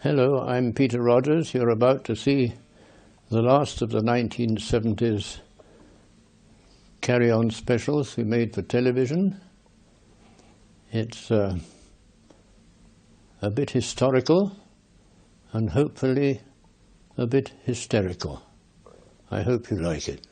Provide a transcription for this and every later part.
Hello, I'm Peter Rogers. You're about to see the last of the 1970s carry-on specials we made for television. It's a bit historical and hopefully a bit hysterical. I hope you like it.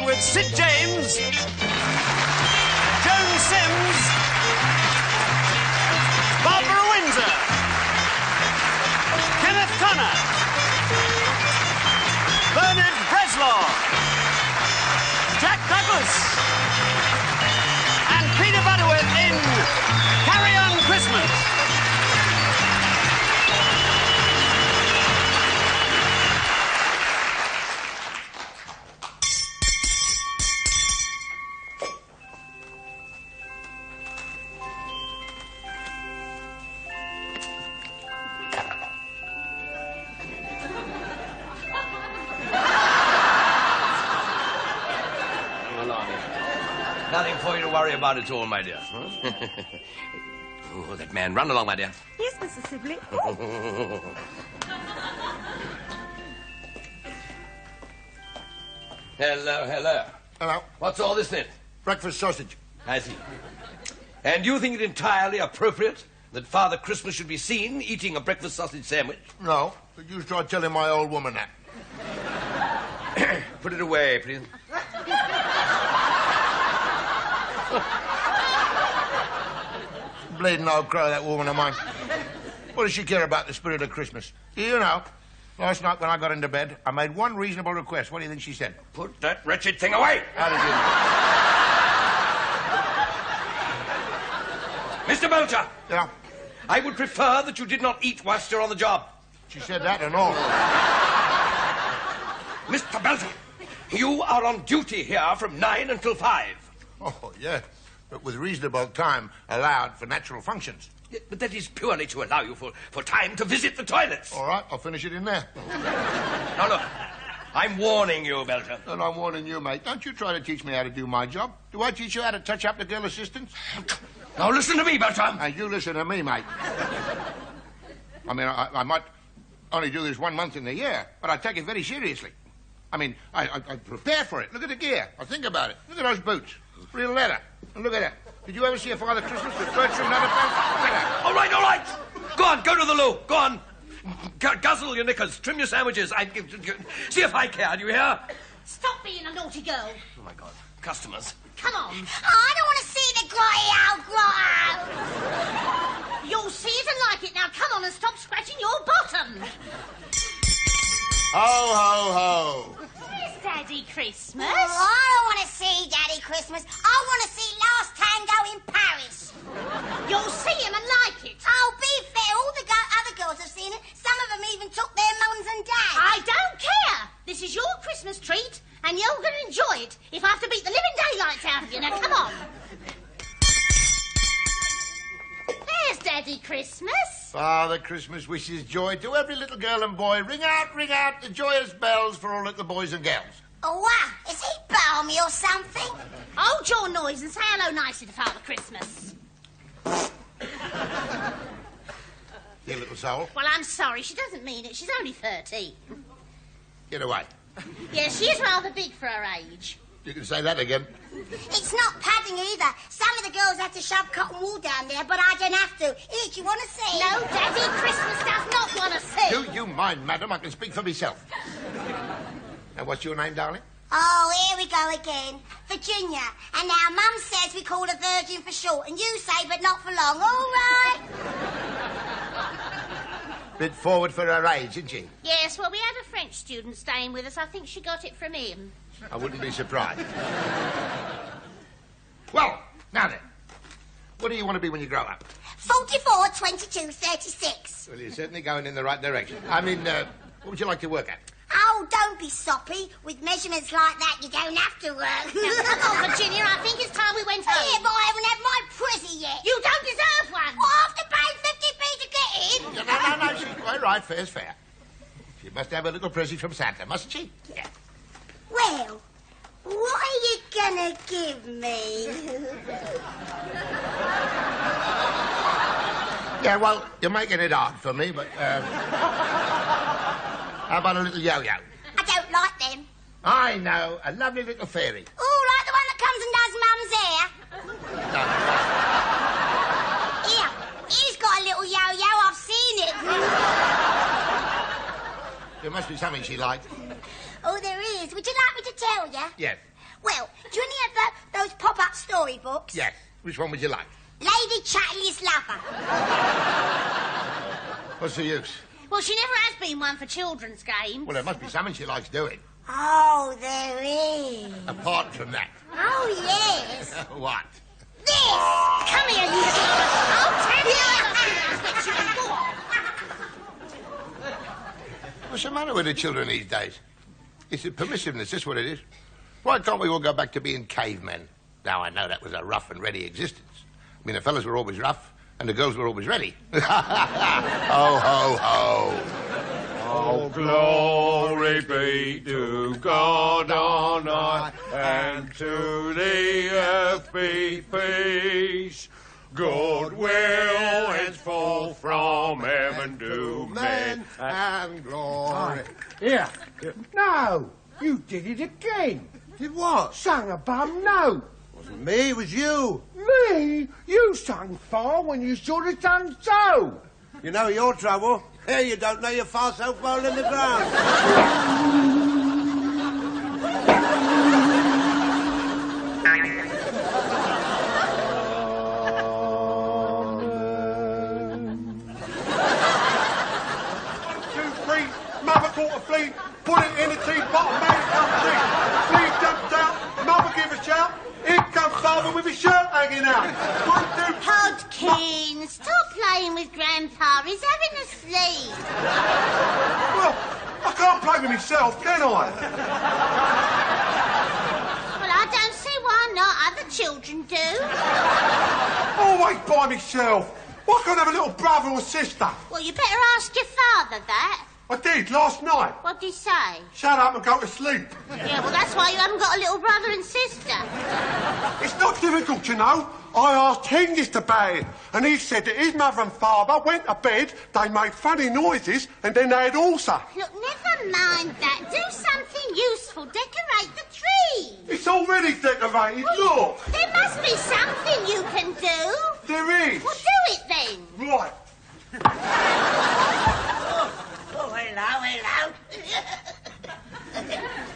With Sid James, Joan Sims, Barbara Windsor, Kenneth Connor, Bernard Bresslaw, Jack Douglas, and Peter Butterworth in Carry On Christmas. Nothing for you to worry about at all, my dear. Huh? Oh, that man. Run along, my dear. Yes, Mrs. Sibley. Hello, hello. Hello. What's all this then? Breakfast sausage. I see. And you think it entirely appropriate that Father Christmas should be seen eating a breakfast sausage sandwich? No, but you try telling my old woman that. Put it away, please. Bleeding old crow, that woman of mine. What does she care about the spirit of Christmas? You know, last night when I got into bed, I made one reasonable request. What do you think she said? Put that wretched thing away! How did you know? Mr. Belcher! Yeah? I would prefer that you did not eat whilst you're on the job. She said that and all. Mr. Belcher, you are on duty here from 9 until 5. Oh, yeah, but with reasonable time allowed for natural functions. Yeah, but that is purely to allow you for time to visit the toilets. All right, I'll finish it in there. Now, look, I'm warning you, Belcher. And I'm warning you, mate. Don't you try to teach me how to do my job. Do I teach you how to touch up the girl assistants? Now, listen to me, Belcher. And you listen to me, mate. I mean, I might only do this 1 month in the year, but I take it very seriously. I mean, I prepare for it. Look at the gear. I think about it. Look at those boots. Real leather. And look at that. Did you ever see a Father Christmas with Bertram and other folks? Look at that. All right, all right. Go on, go to the loo. Go on. Guzzle your knickers. Trim your sandwiches. See if I care, do you hear? Stop being a naughty girl. Oh, my God. Customers. Come on. I don't want to see the grotty old grotto. You'll see it and like it. Now, come on and stop scratching your bottom. Ho, ho, ho. Where's Daddy Christmas? Oh, I don't want to see Daddy Christmas. I want to see Last Tango in Paris. You'll see him and like it. Oh, be fair. All the other girls have seen it. Some of them even took their mums and dads. I don't care. This is your Christmas treat, and you're going to enjoy it if I have to beat the living daylights out of you. Now, come on. There's Daddy Christmas. Father Christmas wishes joy to every little girl and boy. Ring out the joyous bells for all little boys and girls. Oh, wow. Is he balmy or something? Hold your noise and say hello nicely to Father Christmas. You little soul. Well, I'm sorry. She doesn't mean it. She's only 13. Get away. Yeah, she is rather big for her age. You can say that again. It's not padding either. Some of the girls had to shove cotton wool down there, but I didn't have to. Here, do you want to see? No, Daddy Christmas does not want to see. Do you mind, madam? I can speak for myself. Now, what's your name, darling? Oh, here we go again. Virginia. And now Mum says we call her Virgin for short, and you say but not for long. All right? Bit forward for her age, isn't she? Yes, well, we had a French student staying with us. I think she got it from him. I wouldn't be surprised. Well, now then. What do you want to be when you grow up? 44, 22, 36. Well, you're certainly going in the right direction. I mean, what would you like to work at? Oh, don't be soppy. With measurements like that, you don't have to work. Now, come on, Virginia, I right, fair's fair. She must have a little present from Santa, mustn't she? Yeah. Well, what are you gonna give me? Yeah, well, you're making it hard for me, but, how about a little yo-yo? I don't like them. I know, a lovely little fairy. Oh, like the one that comes and does Mum's hair? No. Here, he's got a little yo-yo. I've seen it. There must be something she liked. Oh, there is. Would you like me to tell you? Yes. Well, do you any of those pop-up storybooks? Yes. Which one would you like? Lady Chatterley's Lover. What's the use? Well, she never has been one for children's games. Well, there must be something she likes doing. Oh, there is. Apart from that. Oh, yes. What? This. Come here, you children. I'll tell you everything. Go on. What's the matter with the children these days? It's the permissiveness, that's what it is. Why can't we all go back to being cavemen? Now, I know that was a rough and ready existence. I mean, the fellas were always rough, and the girls were always ready. Ho, ho, ho. Oh, glory be to God on high, and to the earth be peace. Goodwill henceforth from heaven to men, and glory. Here. No, you did it again. Did what? Sang a bum note. Wasn't me, it was you. Me? You sang far when you should have done so. You know your trouble. Here you don't know your far so far in the ground. Mother caught a flea, put it in the teapot and made it come tea. Flea jumped out, mother gave a shout, in comes father with his shirt hanging out. 1, 2... Hodkin, stop playing with Grandpa. He's having a sleep. Well, I can't play with myself, can I? Well, I don't see why not. Other children do. Always by myself. Why can't I have a little brother or sister? Well, you better ask your father that. I did, last night. What'd he say? Shut up and go to sleep. Yeah, well, that's why you haven't got a little brother and sister. It's not difficult, you know. I asked Hengist about it, and he said that his mother and father went to bed, they made funny noises, and then they had ulcer. Look, never mind that. Do something useful. Decorate the tree. It's already decorated, look. There must be something you can do. There is. Well, do it then. Right. Oh, hello.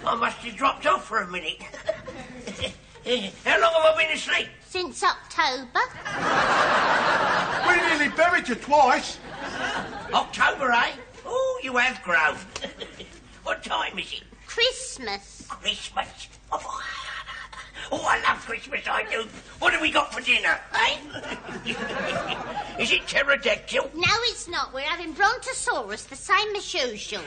I must have dropped off for a minute. How long have I been asleep? Since October. We nearly buried you twice. October, eh? Oh, you have grown. What time is it? Christmas. Christmas. Oh, I love Christmas, I do. What have we got for dinner, eh? Is it pterodactyl? No, it's not. We're having brontosaurus, the same as usual.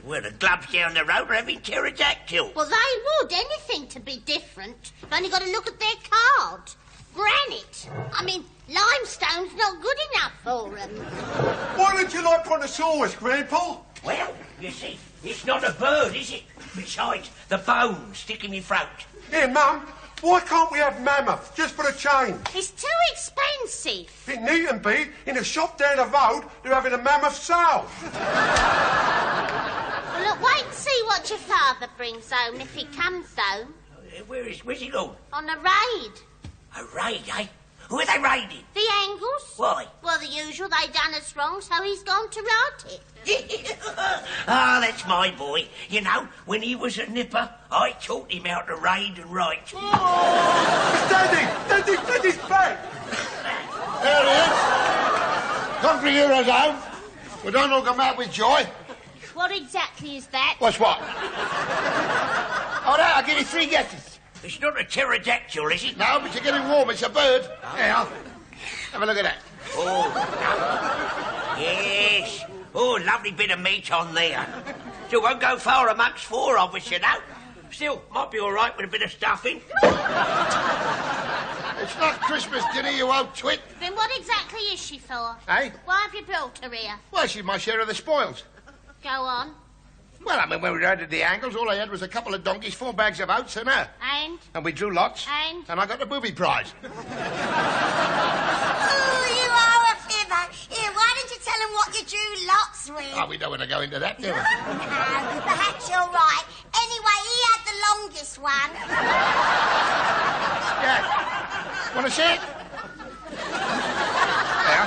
Well, the clubs down the road are having pterodactyl. Well, they would. Anything to be different. You've only got to look at their card. Granite. I mean, limestone's not good enough for them. Why don't you like brontosaurus, Grandpa? Well, you see, it's not a bird, is it? Besides, the bones stick in your throat. Here, Mum, why can't we have mammoth, just for a change? It's too expensive. It needn't be. In a shop down the road, they're having a mammoth sale. Well, look, wait and see what your father brings home, if he comes home. Where's he going? On a raid. A raid, eh? Who are they raiding? The Angles. Why? Well, the usual. They done us wrong, so he's gone to right it. Ah, that's my boy. You know, when he was a nipper, I taught him how to raid and write. It's Daddy's back. There he is. Country heroes home. We don't all come out with joy. What exactly is that? What's what? All right, I'll give you 3 guesses. It's not a pterodactyl, is it? No, but you're getting warm. It's a bird. Here, have a look at that. Oh, yes. Oh, lovely bit of meat on there. Still won't go far amongst 4 of us, you know. Still, might be all right with a bit of stuffing. It's not Christmas dinner, you old twit. Then what exactly is she for? Eh? Why have you brought her here? Well, she's my share of the spoils. Go on. Well, I mean, when we rode at the Angles, all I had was a couple of donkeys, 4 bags of oats, and her. And we drew lots. And I got the booby prize. Oh, you are a fibber. Here, why don't you tell him what you drew lots with? Oh, we don't want to go into that, do we? No, perhaps you're right. Anyway, he had the longest one. Yeah. Want to see it? Yeah.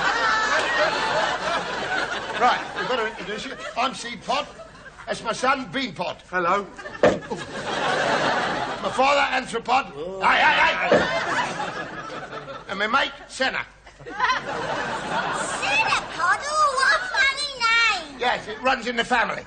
Right, we've got to introduce you. I'm Seed Pod. That's my son, Bean Pod. Hello. My father, Anthropod. Aye. And my mate, Senna. Senna Pod? Oh, what a funny name. Yes, it runs in the family.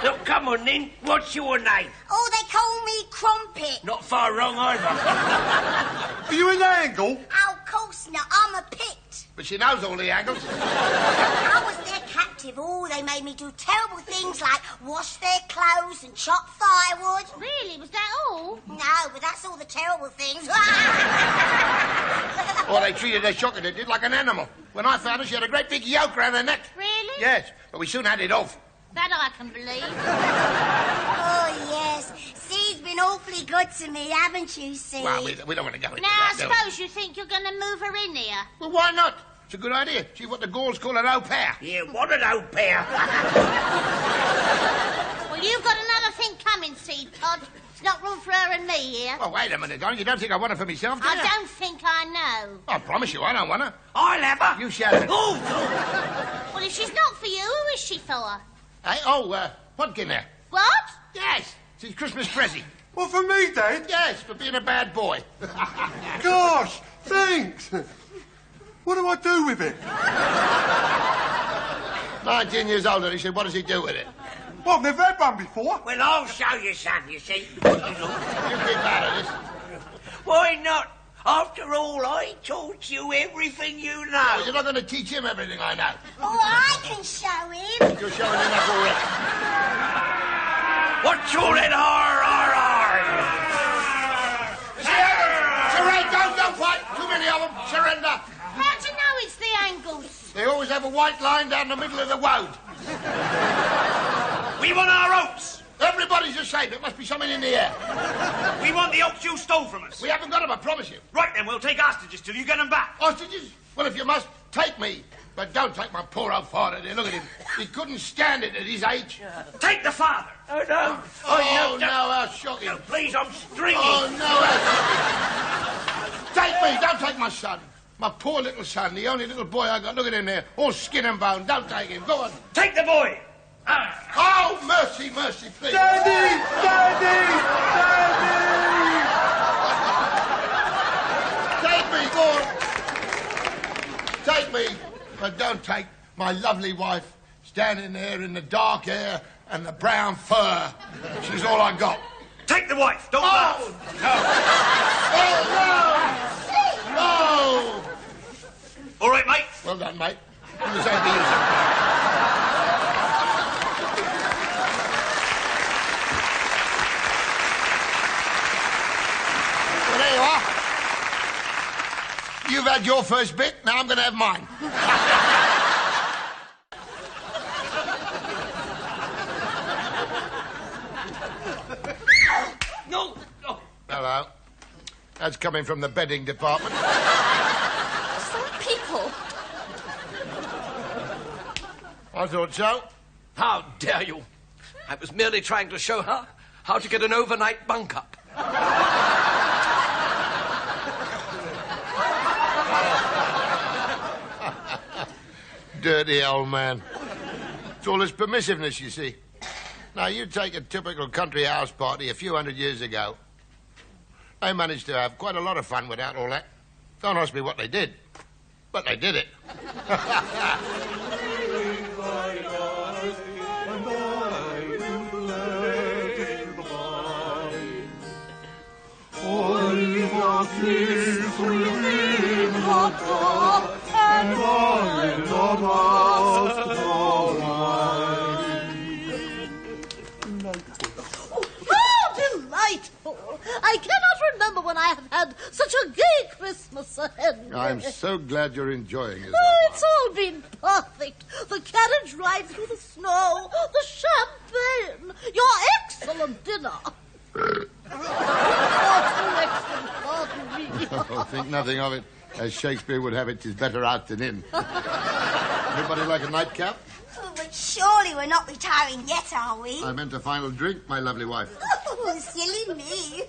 Look, come on, then. What's your name? Oh, they call me Crumpet. Not far wrong either. Are you in the Angle? Oh, of course not. I'm a Pict. But she knows all the angles. I was their captive. Oh, they made me do terrible things like wash their clothes and chop firewood. really, was that all? No, but that's all the terrible things. Or they treated her shocking. They did like an animal. When I found her, she had a great big yoke around her neck. Really? Yes, but we soon had it off. That I can believe. Oh, yes. Seed's been awfully good to me, haven't you, Seed? Well, we don't want to go into Now, I that, do we? suppose you think you're going to move her in here. Well, why not? It's a good idea. She's what the Gauls call an au pair. Yeah, what an old pair. Well, you've got another thing coming, Seed Pod. There's not room for her and me here. Well, wait a minute, Don. You don't think I want her for myself, do you? I don't think I know. I promise you, I don't want her. I'll have her. You shall. Oh, Well, if she's not for you, who is she for? Hey, Podkin there. What? Yes, it's his Christmas present. What, for me, Dad? Yes, for being a bad boy. Gosh, thanks. What do I do with it? 19 years old, and he said, what does he do with it? Well, I've never had one before. well, I'll show you, son, you see. You keep out of this. Why not? After all, I taught you everything you Oh, know. you're not going to teach him everything I know. Oh, I can show him. You're showing him up already. What's all that Surrender! Don't fight! Too many of them. Surrender! How do you know it's the Angles? They always have a white line down the middle of the road. We want our oats. Everybody's the same. There must be something in the air. We want the oats you stole from us. We haven't got them, I promise you. Right then, we'll take hostages till you get them back. Hostages? Well, if you must, take me. But don't take my poor old father there. Look at him. He couldn't stand it at his age. Take the father. Oh, no. Oh, no, how shocking. No, please, I'm stringing. Oh, no, how shocking. Take me. Don't take my son. My poor little son, the only little boy I got. Look at him there, all skin and bone. Don't take him. Go on. Take the boy. Oh, mercy, mercy, please. Daddy! Daddy! Daddy! Take me, go on. Take me, but don't take my lovely wife standing there in the dark air and the brown fur. She's all I got. Take the wife. Don't Oh, laugh. Oh, no! No! All right, mate. Well done, mate. Do the same to you, sir. Well, there you are. You've had your first bit, now I'm going to have mine. No. No. Hello. That's coming from the bedding department. Some people. I thought so. How dare you? I was merely trying to show her how to get an overnight bunk up. Dirty old man. It's all his permissiveness, you see. Now, you take a typical country house party a few hundred years ago. They managed to have quite a lot of fun without all that. Don't ask me what they did, but they did it. Delightful! I cannot remember when I Such a gay Christmas, Sir Henry. I'm so glad you're enjoying it. Oh, it's all been perfect. The carriage ride through the snow, the champagne, your excellent dinner. Pardon me. Oh, think nothing of it. As Shakespeare would have it, 'tis better out than in. Anybody like a nightcap? Oh, but surely we're not retiring yet, are we? I meant a final drink, my lovely wife. Oh, silly me.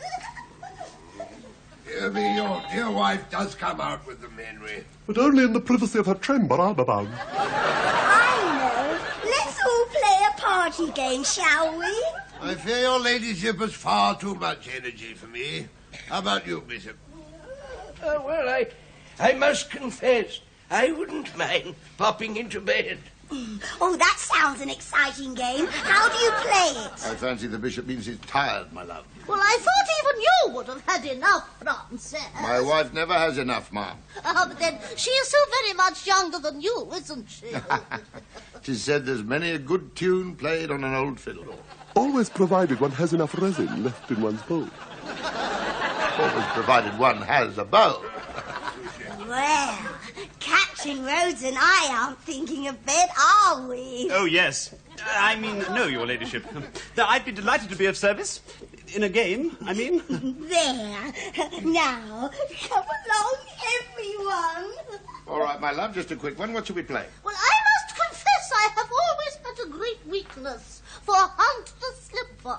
Your wife does come out with them, Henry. But only in the privacy of her chamber, I'm bound. I know. Let's all play a party game, shall we? I fear your ladyship has far too much energy for me. How about you, Bishop? Well, I must confess, I wouldn't mind popping into bed. Oh, that sounds an exciting game. How do you play it? I fancy the bishop means he's tired, my love. Well, I thought even you would have had enough, Frances. My wife never has enough, Ma'am. But then she is so very much younger than you, isn't she? 'Tis said there's many a good tune played on an old fiddle. Always provided one has enough resin left in one's bowl. Always provided one has a bow. Well, Captain Rhodes and I aren't thinking of bed, are we? Oh, yes. I mean, no, your ladyship. I'd be delighted to be of service. In a game, I mean. There. Now, come along, everyone. All right, my love, just a quick one. What shall we play? Well, I must confess I have always had a great weakness for Hunt the Slipper.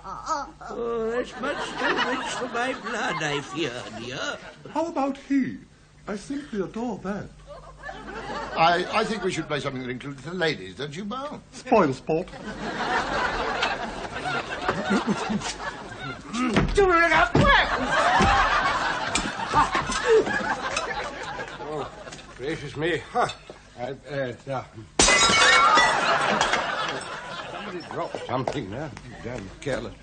Oh, that's much too rich for my blood, I fear, dear. How about he? I simply adore that. I think we should play something that includes the ladies, don't you, Bo? Spoil sport. Oh, gracious me. Huh. Somebody dropped something there. Damn careless.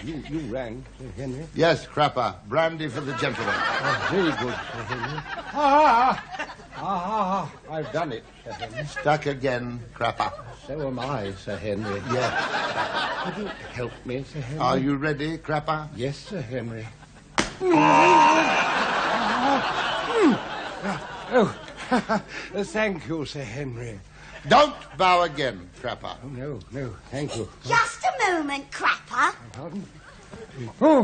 You rang, Sir Henry. Yes, Crapper. Brandy for the gentleman. Oh, very good, Sir Henry. I've done it, Sir Henry. Stuck again, Crapper. So am I, Sir Henry. Yes. Could you help me, Sir Henry? Are you ready, Crapper? Yes, Sir Henry. Oh, thank you, Sir Henry. Don't bow again, Crapper. Oh, no, thank you. Just a moment, Crapper. Pardon? Oh,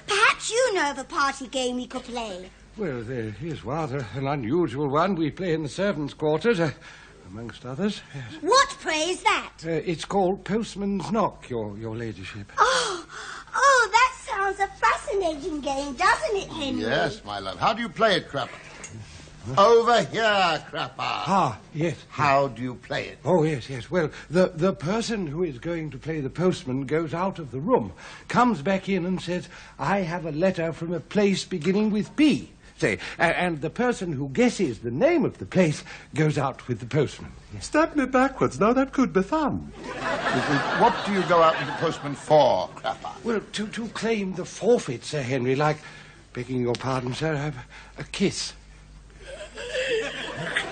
Perhaps you know of a party game we could play. well, there is rather an unusual one we play in the servants' quarters, amongst others. Yes. What, pray, is that? It's called Postman's Knock, your ladyship. Oh, that sounds a fascinating game, doesn't it, Henry? Yes, my love. How do you play it, Crapper? Over here, Crapper. Ah, yes. How do you play it? Oh, yes. Well, the person who is going to play the postman goes out of the room, comes back in and says, I have a letter from a place beginning with P. Say, and the person who guesses the name of the place goes out with the postman. Yes. Stab me backwards. Now that could be fun. What do you go out with the postman for, Crapper? Well, to claim the forfeit, Sir Henry, like, begging your pardon, sir, a kiss.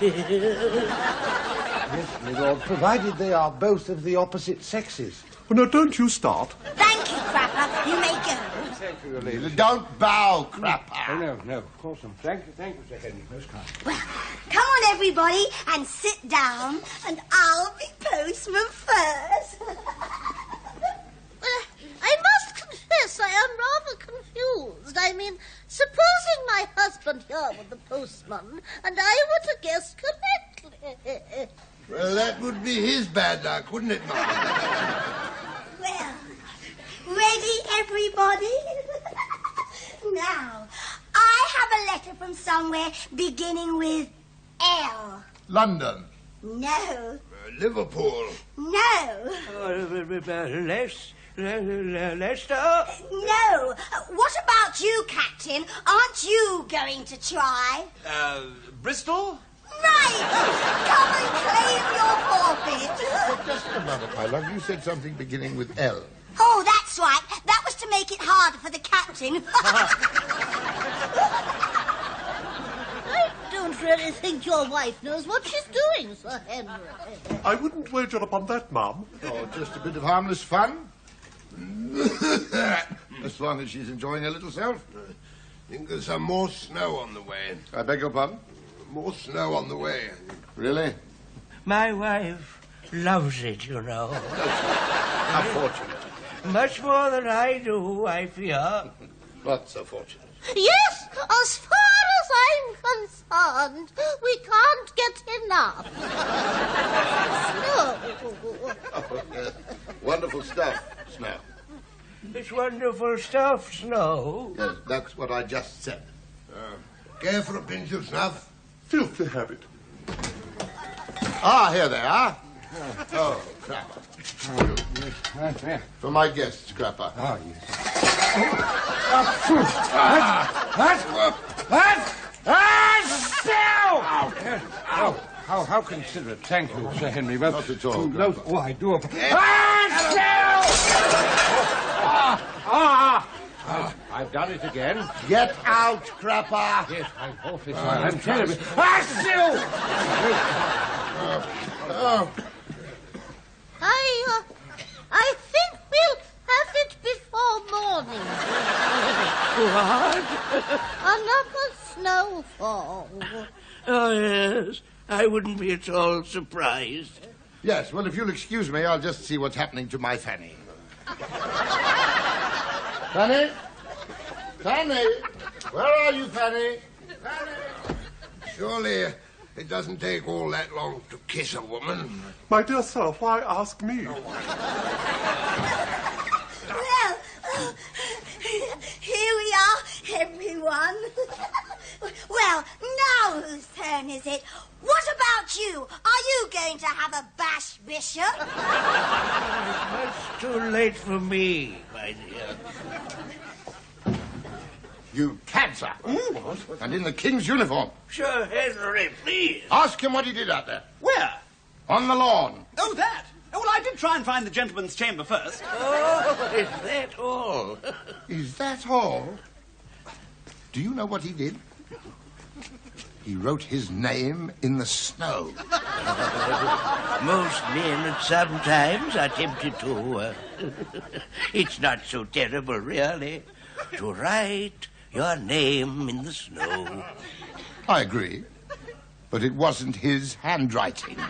Yes, my lord, provided they are both of the opposite sexes. Well, now, don't you start. Thank you, Crapper. You may go. Thank you, your lady. Don't bow, Crapper. Oh, no, of course not. Thank you, Sir Henry. Most kind. Well, come on, everybody, and sit down, and I'll be postman first. I must confess I am rather confused. I mean, supposing my husband here were the postman, and I were to guess correctly. Well, that would be his bad luck, wouldn't it, Mom? Well, ready, everybody? Now, I have a letter from somewhere beginning with L. London. No. Liverpool. No. Leicester? No. What about you, Captain? Aren't you going to try? Bristol? Right. Come and claim your forfeit. Just a moment, my love. You said something beginning with L. Oh, that's right. That was to make it harder for the captain. I don't really think your wife knows what she's doing, Sir Henry. I wouldn't wager upon that, Mum. Oh, just a bit of harmless fun. As long as she's enjoying her little self. Think there's some more snow on the way. I beg your pardon? More snow on the way. Really? My wife loves it, you know. How fortunate. Much more than I do, I fear. Not so fortunate. Yes, as far as I'm concerned, we can't get enough. Snow. Wonderful stuff, Snow. It's wonderful stuff, Snow. Yes, that's what I just said. Care for a pinch of snuff? Filthy habit. Ah, here they are. Oh, Crapper. For my guests, Crapper. Oh, yes. How considerate. Thank you, Sir Henry. Well, Not at all, no, Grandpa. oh, I do. I've done it again. Get out, Crapper. Yes, I'm terribly... I think we'll have it before morning. What? Another snowfall. Oh, yes. I wouldn't be at all surprised. Yes, well, if you'll excuse me, I'll just see what's happening to my Fanny. Fanny? Fanny? Where are you, Fanny? Fanny? Surely it doesn't take all that long to kiss a woman. My dear sir, why ask me? Well, here we are, everyone. Well, now whose turn is it? What about you? Are you going to have a bash, Bishop? It's too late for me, my dear. You cancer. And in the King's uniform. Sir Henry, please. Ask him what he did out there. Where? On the lawn. Oh, that. Oh, well, I did try and find the gentleman's chamber first. Oh, is that all? Is that all? Do you know what he did? He wrote his name in the snow. Most men at some times are tempted to... it's not so terrible, really, to write your name in the snow. I agree. But it wasn't his handwriting. 87.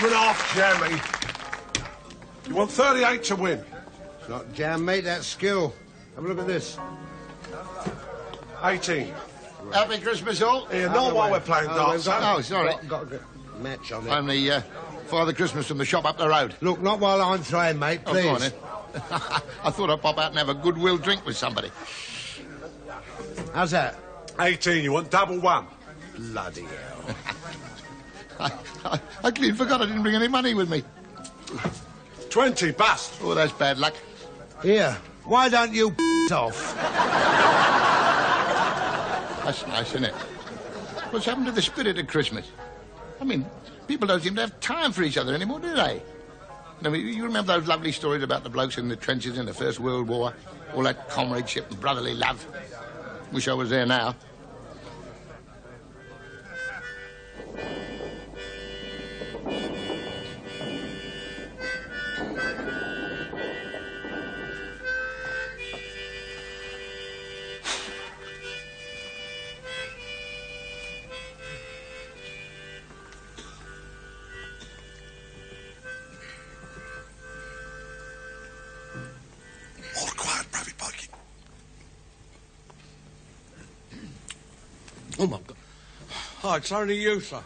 You're an half jammy. You want 38 to win. It's not jam, mate, that's skill. Have a look at this. 18. Happy Christmas, all. Here, not while we're playing darts. Oh, sorry. Got a good match on it. I'm the Father Christmas from the shop up the road. Look, not while I'm trying, mate, Oh, please. go on, then. I thought I'd pop out and have a goodwill drink with somebody. How's that? 18, you want double one. Bloody hell. I clean forgot I didn't bring any money with me. 20, bust. Oh, that's bad luck. Here, why don't you off? That's nice, isn't it? What's happened to the spirit of Christmas? I mean, people don't seem to have time for each other anymore, do they? I mean, you remember those lovely stories about the blokes in the trenches in the First World War? All that comradeship and brotherly love. Wish I was there now. All quiet, Private Parkin. Oh, my God. Oh, it's only you, sir.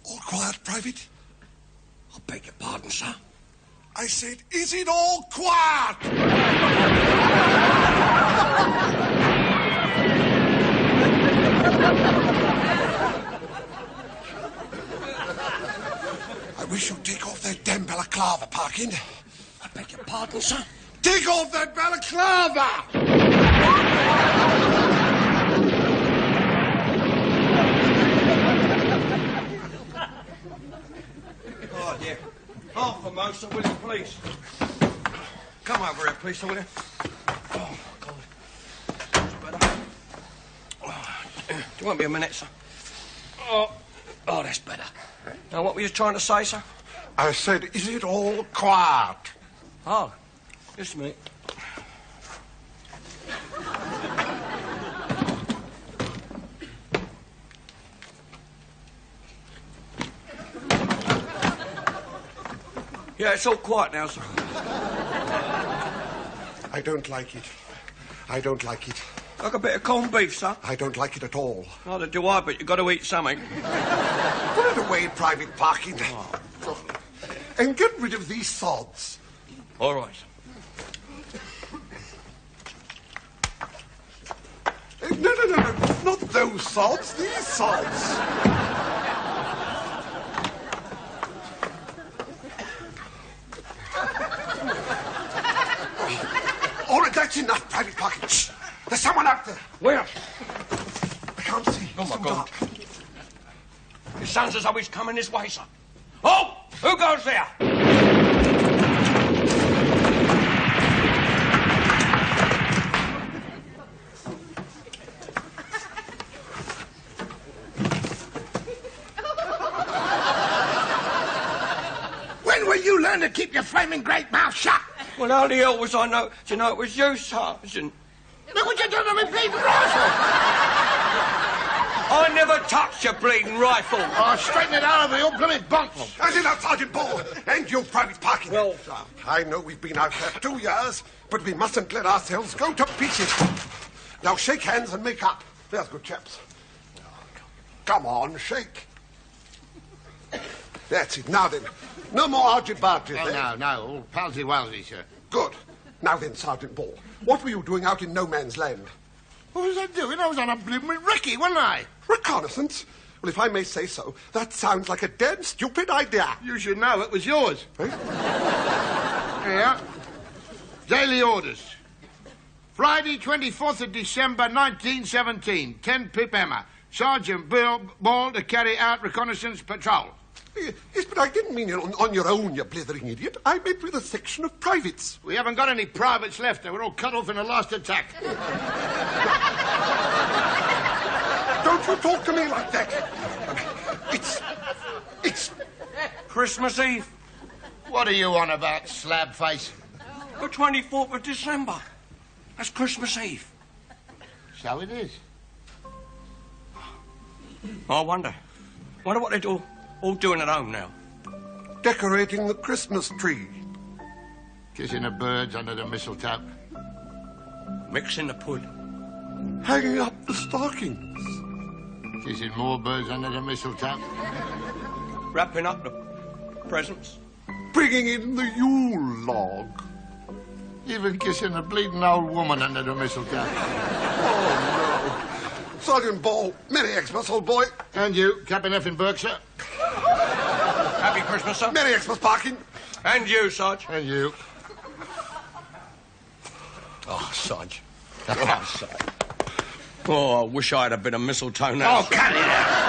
All quiet, Private. I beg your pardon, sir. I said, is it all quiet? I wish you'd take off that damn balaclava, Parkin. I beg your pardon, sir. Take off that balaclava! Oh, dear. Half a mo, sir, will you, please? Come over here, please, sir, will you? Oh, God. That's better. Oh, do you want me a minute, sir? Oh, that's better. Now, what were you trying to say, sir? I said, is it all quiet? Oh, just a minute. Yeah, it's all quiet now, sir. I don't like it. I don't like it. Like a bit of corned beef, sir. I don't like it at all. Neither do I, but you've got to eat something. Put it away, private parking. And get rid of these sods. All right. No. Not those sods, these sods. All right, that's enough, private parking. Shh. There's someone out there. Where? I can't see. Oh, It's my too God. dark. It sounds as though he's coming this way, sir. Oh! Who goes there? When will you learn to keep your flaming great mouth shut? Well, how the hell was I know to know it was you, Sergeant? Look what you're doing to me bleeding rifle! I never touched your bleeding rifle. I'll straighten it out of your blooming bunts. That's enough, Sergeant Ball. And you, private parking. Well, I know we've been out here 2 years, but we mustn't let ourselves go to pieces. Now shake hands and make up. There's good chaps. Come on, shake. That's it. Now then, no more argy-bargy. Oh, no, all palsy-walsy, sir. Good. Now then, Sergeant Ball, what were you doing out in no man's land? What was I doing? I was on a blooming recce, wasn't I? Reconnaissance? Well, if I may say so, that sounds like a damn stupid idea. You should know it was yours. Eh? Yeah. Daily orders. Friday, 24th of December, 1917, 10 p.m. Sergeant Ball to carry out reconnaissance patrol. Yes, but I didn't mean it on your own, you blithering idiot. I meant with a section of privates. We haven't got any privates left. They were all cut off in the last attack. Don't you talk to me like that. It's Christmas Eve, What are you on about, slab face? the 24th of December. That's Christmas Eve. So it is. I wonder what they're all doing at home now. decorating the Christmas tree. Kissing the birds under the mistletoe. Mixing the pud. Hanging up the stockings. Kissing more birds under the mistletoe. Wrapping up the presents. Bringing in the Yule log. Even kissing a bleeding old woman under the mistletoe. Oh, no. Sergeant Ball, Merry Xmas, old boy. And you, Captain F. in Berkshire. Happy Christmas, sir. Merry Xmas, Parkin. And you, Sarge. And you. Oh, Sarge. Oh, Sarge. Oh, I wish I had a bit of mistletoe now. Oh, cut it out.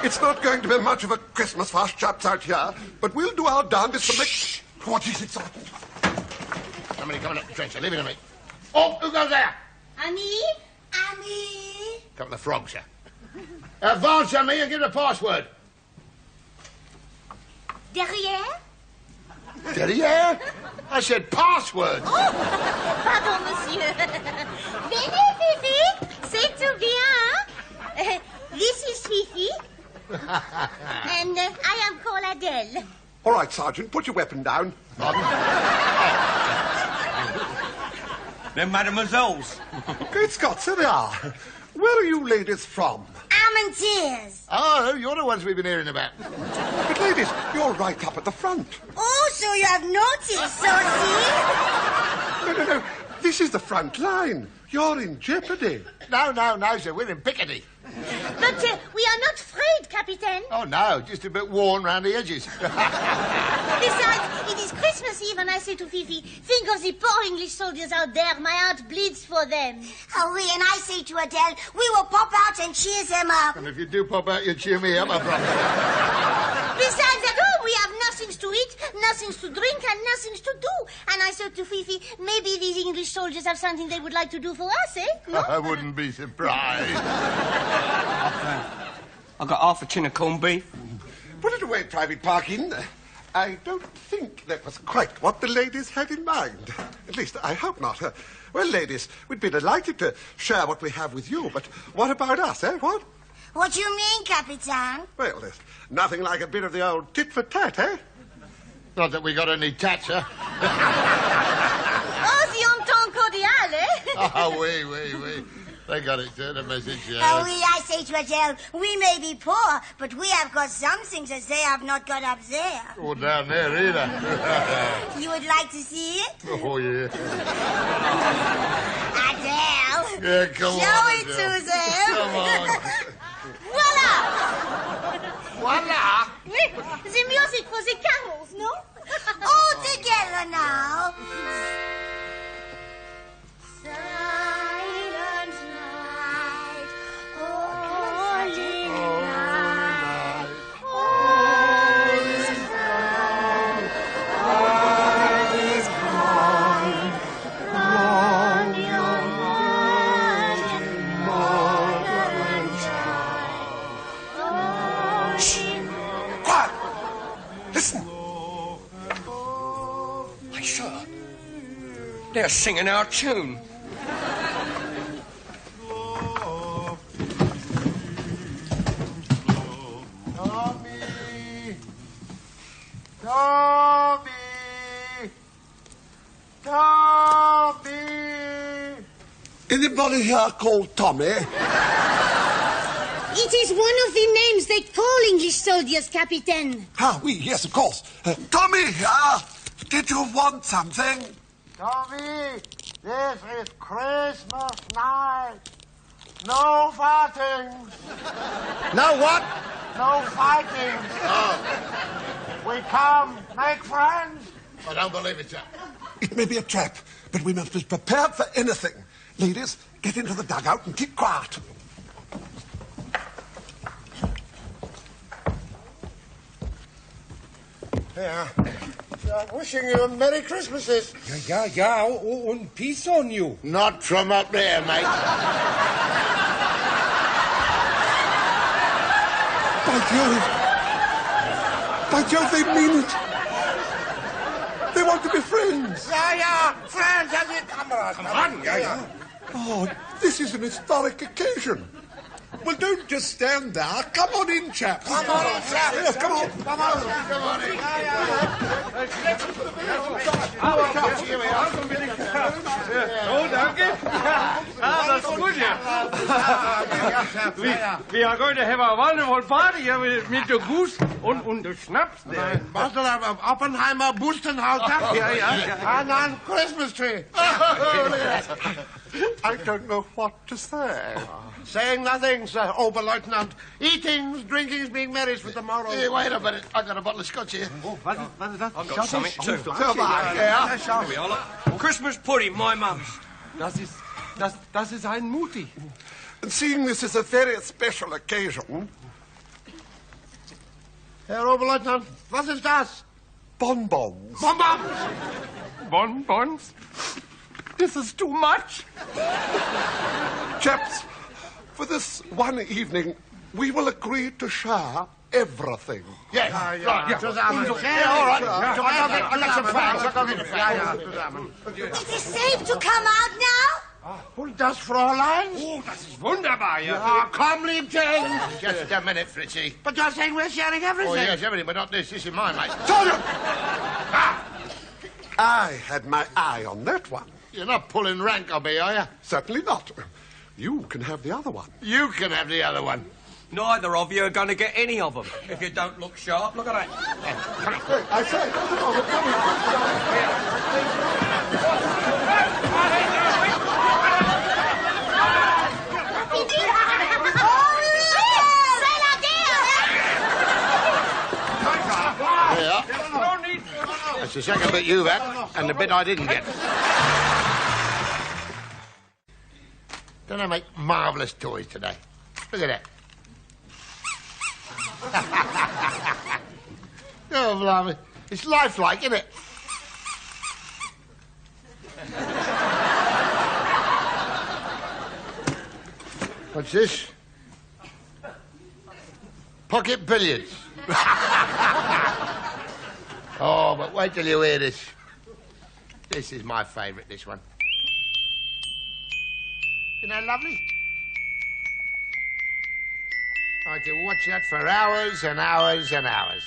It's not going to be much of a Christmas for us chaps out here, but we'll do our darndest to make... What is it, Sergeant? Somebody coming up the trench. Leave it to me. Oh, who goes there? Annie? Annie? Couple of frogs, sir. Advance on me and give the password. Derrière? Derrière? I said password. Oh, pardon, monsieur. Venez, Fifi. C'est tout bien. This is Fifi. And I am called Adele. All right, Sergeant, put your weapon down. They're mademoiselles. Great Scott, so they are. Where are you ladies from? Amanteers. Oh, you're the ones we've been hearing about. But ladies, you're right up at the front. Oh, so you have noticed, so see? No. This is the front line. You're in jeopardy. No, sir. We're in Picardy. But we are not afraid, Captain. Oh, no. Just a bit worn round the edges. Besides, it is Christmas Eve, and I say to Fifi, think of the poor English soldiers out there. My heart bleeds for them. Oh, oui, and I say to Adele, we will pop out and cheer them up. And if you do pop out, you cheer me up, I promise. Besides at home, we have nothing to eat, nothing to drink, and nothing to do. And I said to Fifi, maybe these English soldiers have something they would like to do for us, eh? No? I wouldn't be surprised. I got half a tin of corned beef. Put it away, Private Parkin. I don't think that was quite what the ladies had in mind. At least, I hope not. Well, ladies, we'd be delighted to share what we have with you, but what about us, eh? What? What do you mean, Capitan? Well, there's nothing like a bit of the old tit-for-tat, eh? Not that we got any tats, huh? Oh, the entente cordiale, eh? Oh, oui. They got it, the message, yeah. Oh, oui, I say, Tweddle, we may be poor, but we have got some things that they have not got up there. Or down there, either. You would like to see it? Oh, yeah. Adele. Yeah, come on, Show it Adele. to them. Come on. Voila! Voila! Oui, the music for the carols, no? All together now. Silent night, holy night, all is gone, all is gone. Run your mother and child. Shh! Quiet! Listen! Hey, sure. They're singing our tune. Tommy! Anybody here called Tommy? It is one of the names they call English soldiers, Captain. Ah, oui, yes, of course. Tommy here. Did you want something? Tommy, this is Christmas night. No fightings. No what? No fighting. Oh. We come, make friends. I don't believe it, sir. It may be a trap, but we must be prepared for anything. Ladies, get into the dugout and keep quiet. Yeah. Wishing you a Merry Christmases. Ja, and peace on you. Not from up there, mate. By Jove, they mean it. They want to be friends. Yeah, friends, have you come on? Come on, yeah. Oh, this is an historic occasion. Well, don't just stand there. Come on in, chaps. Come on in, chaps. Yes, come on. Come on in. Oh, danke. That's good, yeah. We are going to have a wonderful party here with the goose and the schnapps there. Bottle of Oppenheimer Bustenhaus up here, yeah. And on Christmas tree. I don't know what to say. Saying nothing, Sir Oberleutnant. Eatings, drinkings, being merry for tomorrow. Hey, wait a minute. I got a bottle of scotch here. Oh, what is that? I've got something too. Yeah. Here we are, look. Christmas pudding, my mum's. Das ist ein Mutti. And seeing this is a very special occasion, Herr Oberleutnant, was ist das? bonbons. Bonbons! Bonbons? This is too much. Chaps, for this one evening, we will agree to share everything. Yes, right. Zusammen. Yeah, all right. I got some facts. I'll go get the facts. It is safe to come out now? Und das Fräulein? Oh, das ist wunderbar, ja. Ah, komm, Liebchen. Just a minute, Fritzy. But you're saying we're sharing everything. Oh, yes, everything, but not this. This is mine, mate. Sergeant! I had my eye on that one. You're not pulling rank on me, are you? Certainly not. You can have the other one. You can have the other one. Neither of you are going to get any of them if you don't look sharp. Look at that. I say, That's the second bit you've had, and the bit I didn't get. Don't I make marvellous toys today? Look at that. Oh, blimey. It's lifelike, isn't it? What's this? Pocket billiards. Oh, but wait till you hear this. This is my favourite, this one. Isn't that lovely? I could watch that for hours and hours and hours.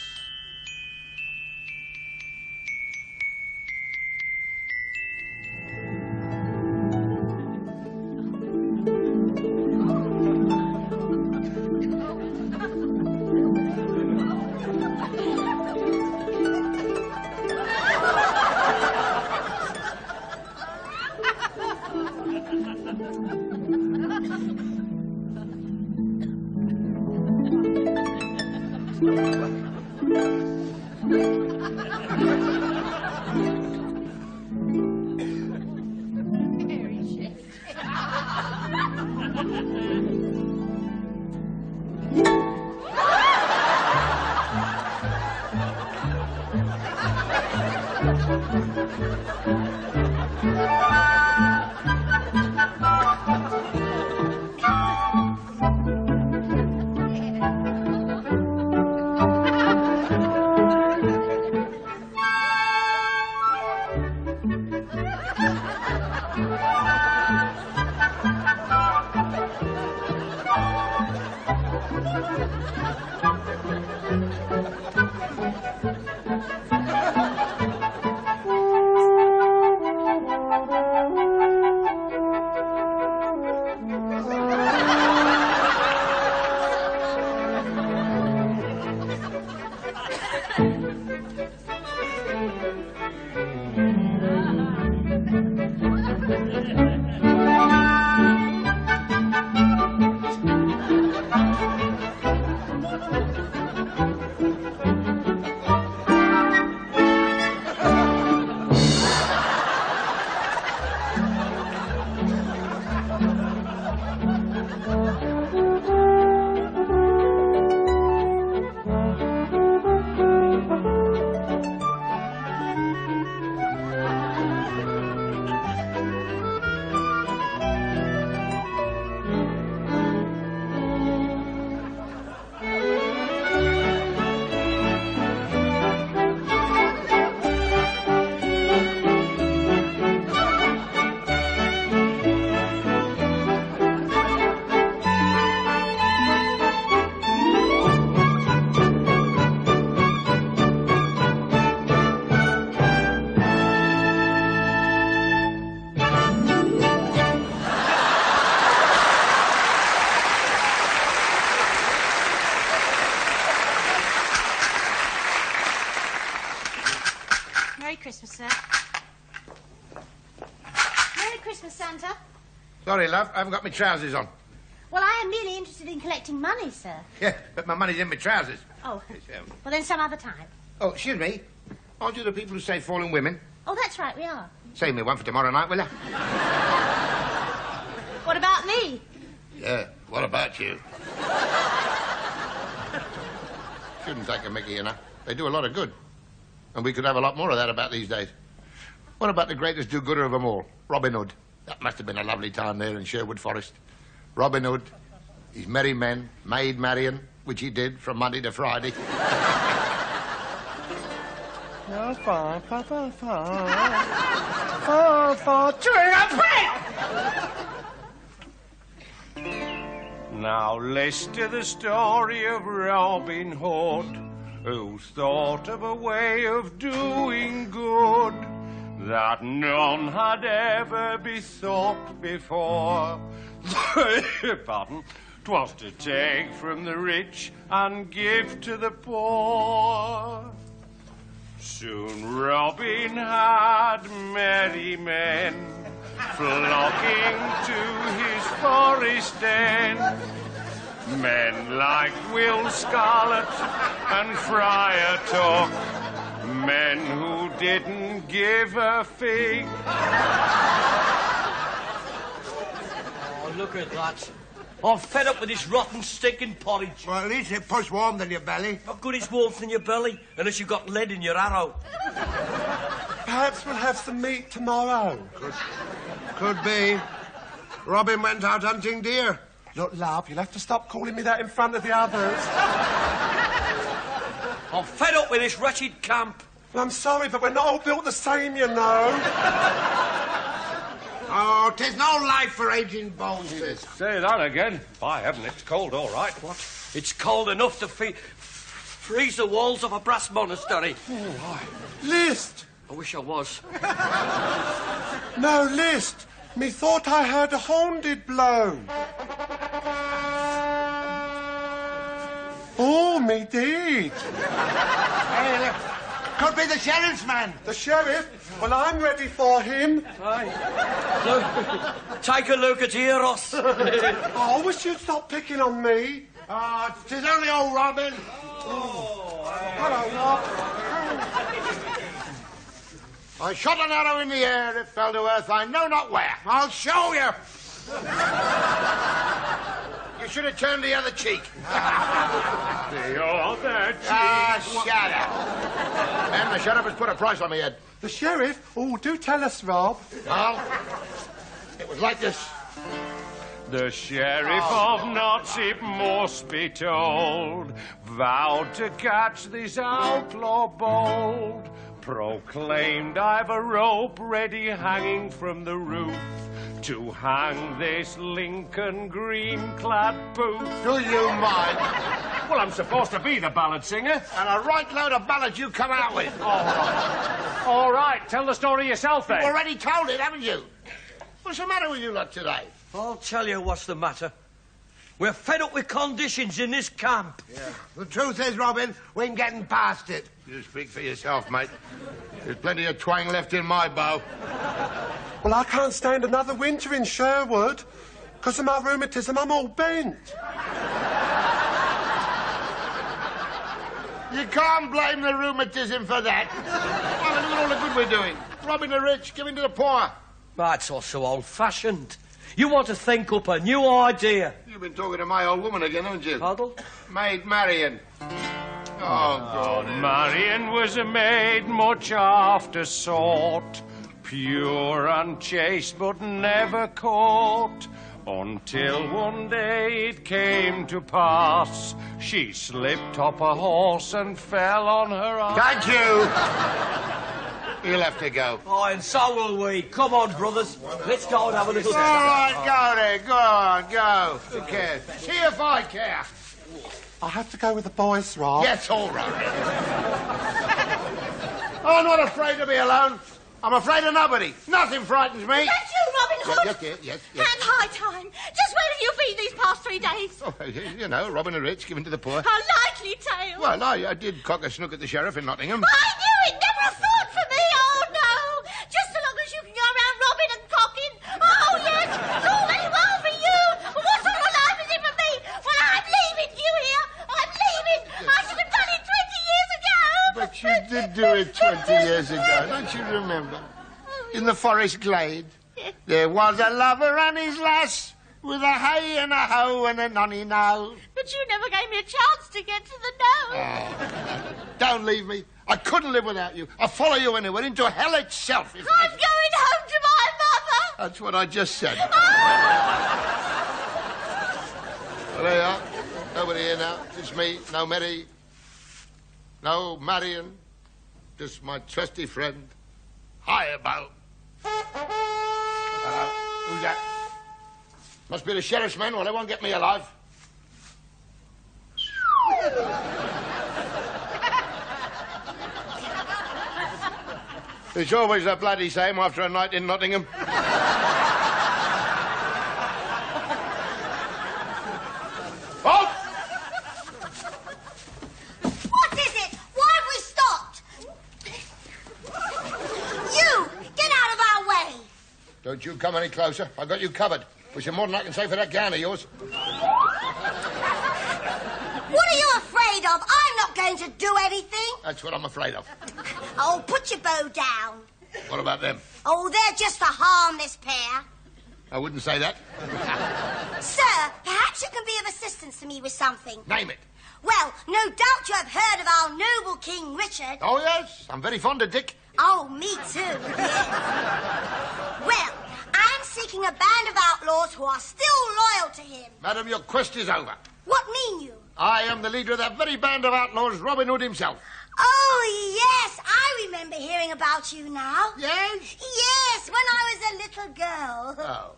Christmas, sir. Merry Christmas, Santa. Sorry, love, I haven't got my trousers on. Well, I am merely interested in collecting money, sir. Yeah, but my money's in my trousers. Oh, well, then some other time. Oh, excuse me. Aren't you the people who say fallen women? Oh, that's right, we are. Save me one for tomorrow night, will you? What about me? Yeah, what about you? Shouldn't take a mickey, you know. They do a lot of good. And we could have a lot more of that about these days. What about the greatest do-gooder of them all, Robin Hood? That must have been a lovely time there in Sherwood Forest. Robin Hood, his merry men, made Marian, which he did from Monday to Friday. No, far, far, far, far. Far, far, Now listen to the story of Robin Hood, who thought of a way of doing good that none had ever bethought before. Pardon. 'Twas to take from the rich and give to the poor. Soon Robin had merry men flocking to his forest den. Men like Will Scarlet and Friar Tuck, men who didn't give a fig. Oh, look at that. I'm fed up with this rotten, stinking porridge. Well, at least it puts warmth in your belly. What good is warmth in your belly unless you've got lead in your arrow? Perhaps we'll have some meat tomorrow. Could be. Robin went out hunting deer. Look, love, you'll have to stop calling me that in front of the others. I'm fed up with this wretched camp. Well, I'm sorry, but we're not all built the same, you know. Oh, 'tis no life for aging bones, this. Say that again. By heaven, it's cold, all right. What? It's cold enough to freeze the walls of a brass monastery. Oh, List! I wish I was. No, List. Me thought I heard a horn did blow. Oh, me did. Hey, look. Could be the sheriff's man. The sheriff? Well, I'm ready for him. Aye. Look, take a look at Eros. Oh, wish you'd stop picking on me. Oh, 'tis only old Robin. Hello, Rob. I shot an arrow in the air. It fell to earth. I know not where. I'll show you. You should have turned the other cheek. The other cheek. Ah, shut up. Man, the sheriff has put a price on me head. The sheriff? Oh, do tell us, Rob. Well, it was like this. The sheriff of Notts, it must be told, vowed to catch this outlaw bold. Proclaimed I've a rope ready hanging from the roof to hang this Lincoln green-clad booth. Do you mind? Well, I'm supposed to be the ballad singer. And a right load of ballads you come out with. All right. All right, tell the story yourself, then. You've already told it, haven't you? What's the matter with you lot today? I'll tell you what's the matter. We're fed up with conditions in this camp. Yeah. The truth is, Robin, we ain't getting past it. You speak for yourself, mate. There's plenty of twang left in my bow. Well, I can't stand another winter in Sherwood. Because of my rheumatism, I'm all bent. You can't blame the rheumatism for that. Well, look at all the good we're doing. Robbing the rich, giving to the poor. That's also old-fashioned. You want to think up a new idea. You've been talking to my old woman again, haven't you? Huddle? Maid Marion. Oh, God. Marion was a maid much after sought, pure and chaste but never caught, until one day it came to pass she slipped off a horse and fell on her ass. Thank you. You'll have to go. Oh, and so will we. Come on, brothers. Let's go and have a little... All right, go then. Go on, go. Who cares? See if I care. I have to go with the boys, Rob. Yes, all right. I'm not afraid to be alone. I'm afraid of nobody. Nothing frightens me. That's you, Robin Hood. Yes. And high time. Just where have you been these past 3 days? Oh, you know, robbing the rich, giving to the poor. A likely tale. Well, I did cock a snook at the sheriff in Nottingham. I knew it. Never a thought for me. Oh, no. Just so long as you can go around robbing and cocking. Oh, yes. It's all very well for you. But what sort of life is it for me? Well, I'm leaving you here. I'm leaving. I should have done it 20 years ago. But you did do it 20 years ago, don't you remember? In the forest glade, there was a lover and his lass, with a hey and a ho and a nonny no. But you never gave me a chance to get to the nose. Oh, don't leave me. I couldn't live without you. I'll follow you anywhere, into hell itself. I'm going home to my mother. That's what I just said. Well, there you are. Nobody here now. Just me, no Mary, no Marion, just my trusty friend. Hi, about. Hello. Who's that? Must be the sheriff's men. Well, they won't get me alive. It's always the bloody same after a night in Nottingham. Halt! What is it? Why have we stopped? You, get out of our way. Don't you come any closer. I got you covered. Which is more than I can say for that gown of yours. What are you afraid of? I'm not going to do anything. That's what I'm afraid of. Oh, put your bow down. What about them? Oh, they're just a harmless pair. I wouldn't say that. Sir, perhaps you can be of assistance to me with something. Name it. Well, no doubt you have heard of our noble King Richard. Oh, yes. I'm very fond of Dick. Oh, me too, yes. Well, I'm seeking a band of outlaws who are still loyal to him. Madam, your quest is over. What mean you? I am the leader of that very band of outlaws, Robin Hood himself. Oh, yes, I remember hearing about you now. Yes? Yes, when I was a little girl. Oh.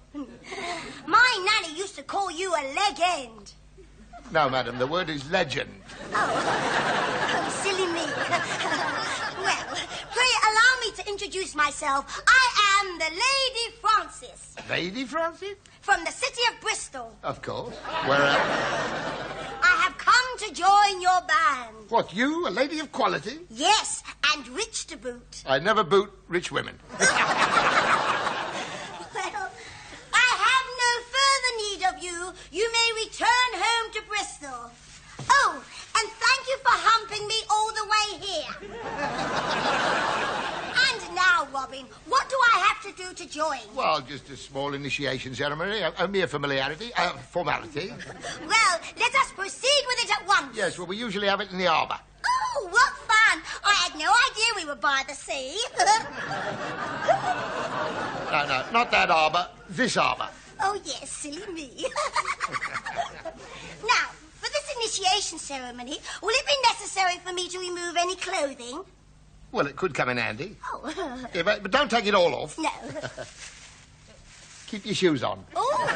My nanny used to call you a leg end. No, madam, the word is legend. Oh, silly me. Well, pray allow me to introduce myself. I am the Lady Francis. Lady Francis? From the city of Bristol. Of course. Where else? I have come to join your band. What, you, a lady of quality? Yes, and rich to boot. I never boot rich women. Well, I have no further need of you. You may return home to Bristol. Oh, and thank you for humping me all the way here. And now, Robin, what do I have to do to join? Well, just a small initiation ceremony, a mere formality. Well, let us proceed with it at once. Yes, well, we usually have it in the harbour. Oh, what fun! I had no idea we were by the sea. No, not that harbour. This harbour. Oh, yes, silly me. Now, for this initiation ceremony, will it be necessary for me to remove any clothing? Well, it could come in handy. Oh. Yeah, but don't take it all off. No. Keep your shoes on. Oh.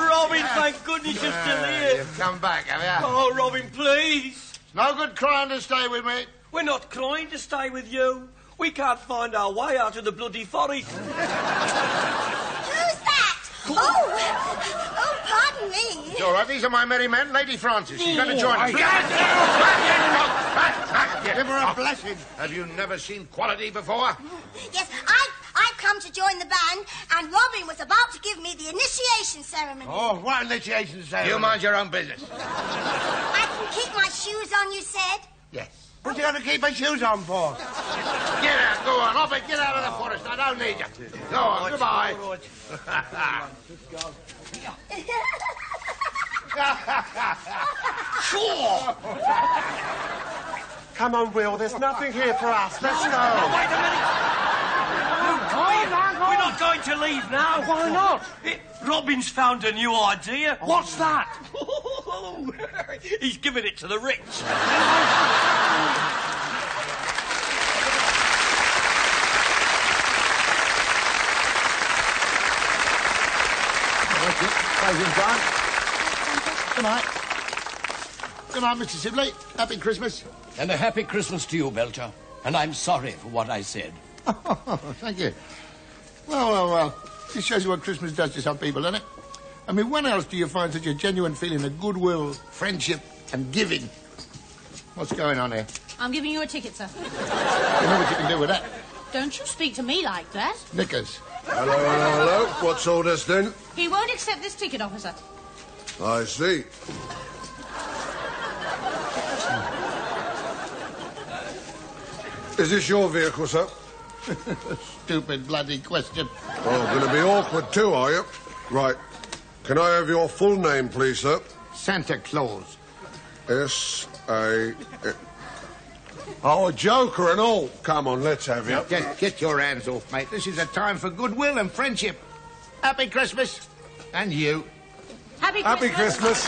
Robin, thank goodness you're still here. You've come back, have you? Oh, Robin, please. It's no good crying to stay with me. We're not crying to stay with you. We can't find our way out of the bloody forest. Who's that? Oh, pardon me. It's all right. These are my merry men. Lady Francis. She's going to join us. Give her a blessing. Have you never seen quality before? Yes, I've come to join the band, and Robin was about to give me the initiation ceremony. Oh, what initiation ceremony? You mind your own business. I can keep my shoes on, you said? Yes. What you going to keep my shoes on for? Get out, go on, off it, get out of the forest. I don't need you. Go on, goodbye. Come on, Will, there's nothing here for us. Let's go. Oh, wait a minute. We're not going to leave now. Why not? Robin's found a new idea. What's that? He's giving it to the rich. Good night. Good night, Mr. Sibley. Happy Christmas. And a happy Christmas to you, Belcher. And I'm sorry for what I said. Thank you. Well. This shows you what Christmas does to some people, doesn't it? I mean, when else do you find such a genuine feeling of goodwill, friendship, and giving? What's going on here? I'm giving you a ticket, sir. You know what you can do with that? Don't you speak to me like that. Knickers. Hello. What's all this then? He won't accept this ticket, officer. I see. Is this your vehicle, sir? Stupid bloody question. Oh, going to be awkward too, are you? Right. Can I have your full name, please, sir? Santa Claus. S-A... Oh, a joker and all. Come on, let's have you. Just get your hands off, mate. This is a time for goodwill and friendship. Happy Christmas. And you. Happy Christmas. Happy Christmas.